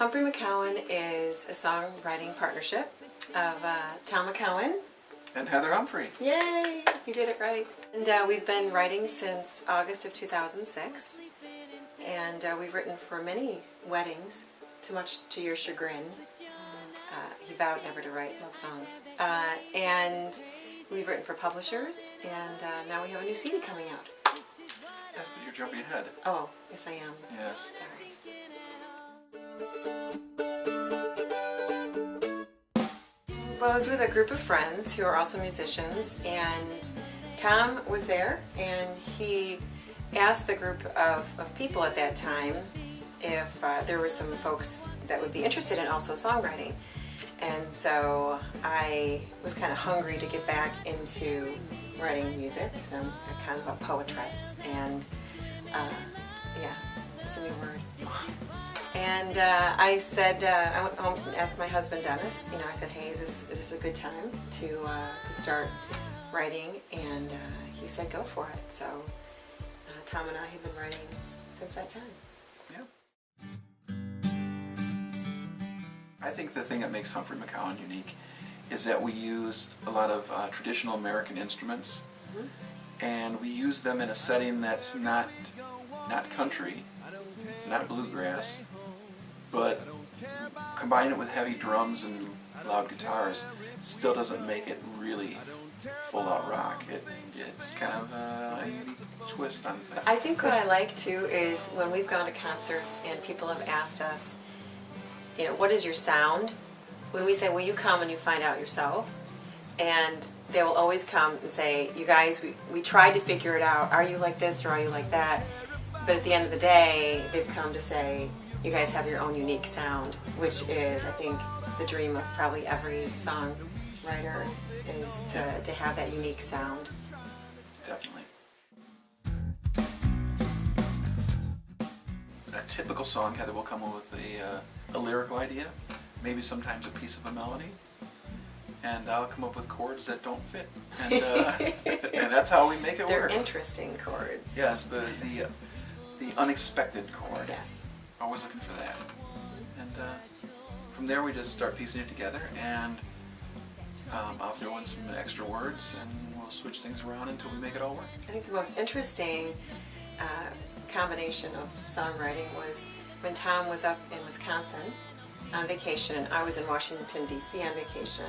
Humphrey-McKeown is a songwriting partnership of Tom McKeown and Heather Humphrey. Yay! You did it right. And we've been writing since August of 2006, and we've written for many weddings, too much to your chagrin. He vowed never to write love songs. And we've written for publishers, and now we have a new CD coming out. Yes, but you're jumping ahead. Oh, yes I am. Yes. Sorry. Well, I was with a group of friends who are also musicians, and Tom was there, and he asked the group of people at that time if there were some folks that would be interested in also songwriting. And so I was kind of hungry to get back into writing music, because I'm kind of a poetress, and yeah, it's a new word. And I said, I went home and asked my husband Dennis, I said, hey, is this a good time to start writing? And he said, go for it. So Tom and I have been writing since that time. Yeah. I think the thing that makes Humphrey-McKeown unique is that we use a lot of traditional American instruments, and we use them in a setting that's not country, not bluegrass, but combine it with heavy drums and loud guitars, still doesn't make it really full-out rock. It's kind of a unique twist on that. I think what I like too is when we've gone to concerts and people have asked us, what is your sound? When we say, will you come and you find out yourself? And they will always come and say, you guys, we tried to figure it out. Are you like this or are you like that? But at the end of the day, they've come to say, you guys have your own unique sound, which is, I think, the dream of probably every songwriter, is to have that unique sound. Definitely. A typical song, Heather will come up with a lyrical idea, maybe sometimes a piece of a melody, and I'll come up with chords that don't fit, and and that's how we make it They're work. They're interesting chords. Yes, the unexpected chord. Yes. Always looking for that. And from there we just start piecing it together, and I'll throw in some extra words, and we'll switch things around until we make it all work. I think the most interesting combination of songwriting was when Tom was up in Wisconsin on vacation, and I was in Washington, D.C. on vacation,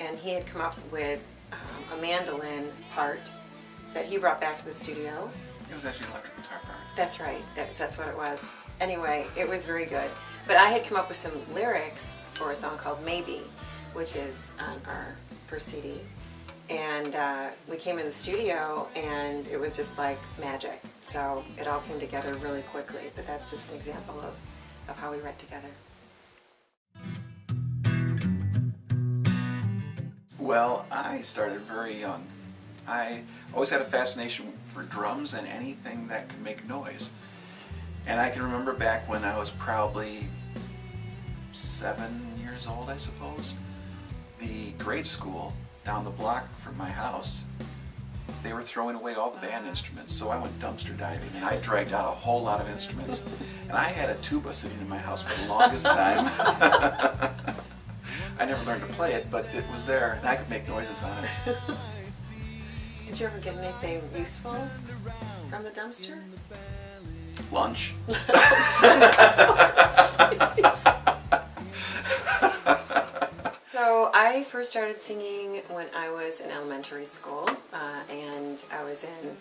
and he had come up with a mandolin part that he brought back to the studio. It was actually an electric guitar part. That's right. That's what it was. Anyway, it was very good. But I had come up with some lyrics for a song called Maybe, which is on our first CD. And we came in the studio, and it was just like magic. So it all came together really quickly. But that's just an example of how we write together. Well, I started very young. I always had a fascination for drums and anything that could make noise. And I can remember back when I was probably 7 years old, I suppose, the grade school down the block from my house, they were throwing away all the band instruments, so I went dumpster diving, and I dragged out a whole lot of instruments. And I had a tuba sitting in my house for the longest time. I never learned to play it, but it was there, and I could make noises on it. Did you ever get anything useful from the dumpster? Lunch. So I first started singing when I was in elementary school, and I was in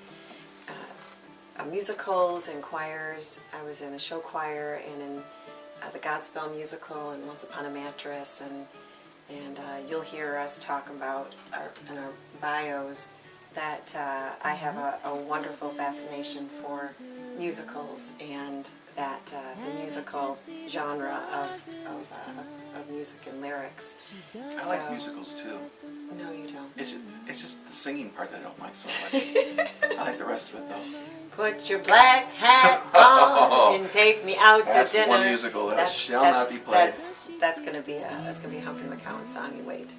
musicals and choirs. I was in a show choir and in the Godspell musical and Once Upon a Mattress, and you'll hear us talk about in our bios that I have a wonderful fascination for musicals, and that the musical genre of music and lyrics. I like musicals too. No, you don't. It's just the singing part that I don't like so much. I like the rest of it though. Put your black hat on and take me out to That's dinner. one musical that shall not be played. That's gonna be a Humphrey-McKeown song. You wait.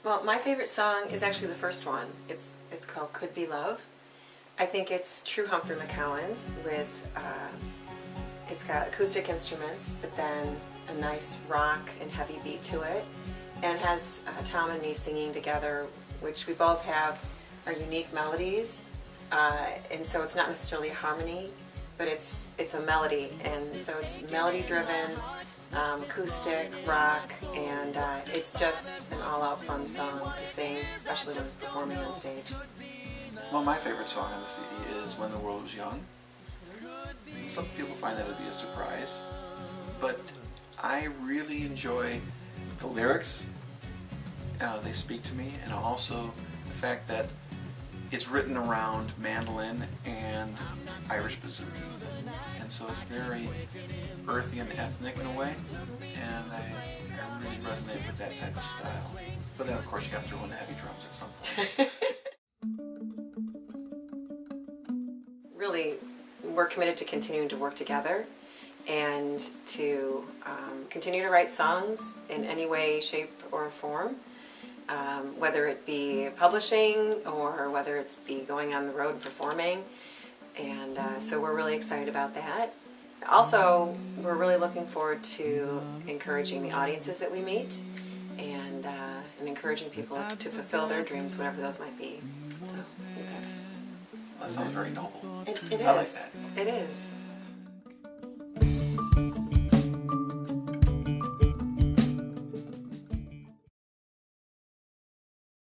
Well, my favorite song is actually the first one. It's called "Could Be Love," I think it's true Humphrey-McKeown with, it's got acoustic instruments, but then a nice rock and heavy beat to it. And it has Tom and me singing together, which we both have our unique melodies. And so it's not necessarily a harmony, but it's a melody. And so it's melody driven, acoustic, rock, and it's just an all-out fun song to sing, especially when it's performing on stage. Well, my favorite song on the CD is When the World Was Young. Some people find that to be a surprise, but I really enjoy the lyrics. They speak to me, and also the fact that it's written around mandolin and Irish bouzouki. And so it's very earthy and ethnic in a way, and I really resonate with that type of style. But then of course you got to throw in the heavy drums at some point. Really, we're committed to continuing to work together and to continue to write songs in any way, shape, or form, whether it be publishing or whether it's be going on the road and performing. And so we're really excited about that. Also, we're really looking forward to encouraging the audiences that we meet and encouraging people to fulfill their dreams, whatever those might be. So I think That sounds very noble. it is. I like that. It is.